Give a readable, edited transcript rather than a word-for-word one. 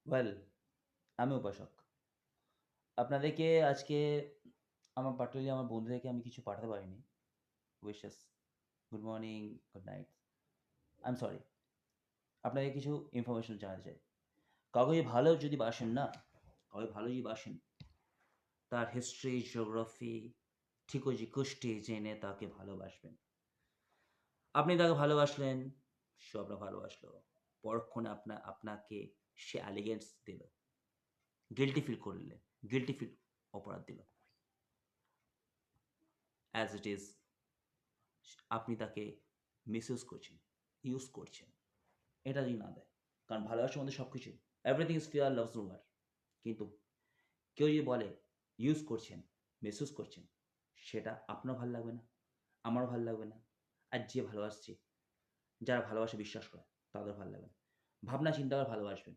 Well, আমি উপাসক। আপনাদেরকে আজকে পার্টিকুলারলি আমার বন্ধুদেরকে আমি কিছু পাঠাতে পারিনি। Wishes, good morning, good night. I am sorry. আপনাকে কিছু ইনফরমেশন জানাতে চাই। কাউকে ভালো যদি বাসেন না, কাউকে ভালো যদি বাসেন, তার হিস্ট্রি, জিওগ্রাফি, ঠিকজি কুষ্টি জেনে তাকে ভালোবাসবেন। আপনি তাকে ভালোবাসলেন, সে আপনাকে ভালোবাসলো। পরক্ষণে আপনাকে সে অ্যালিগেন্স দিল। গিল্টি ফিল করলেন। গিল্টি ফিল অপরাধ দিল। অ্যাজ ইট ইজ আপনি তাকে মিসইউজ করছেন, ইউজ করছেন। এটা যদি না দেয়, কারণ ভালোবাসার মধ্যে সব কিছুই, এভরিথিং ইজ ফিয়ার লাভস রুমার। কিন্তু কেউ যদি বলে ইউজ করছেন, মিসইউজ করছেন, সেটা আপনার ভালো লাগবে না, আমারও ভালো লাগবে না। আর যে ভালোবাসছে, যারা ভালোবাসে বিশ্বাস করে, তাদের ভালো লাগবে না। ভাবনা চিন্তা করে ভালোবাসবেন।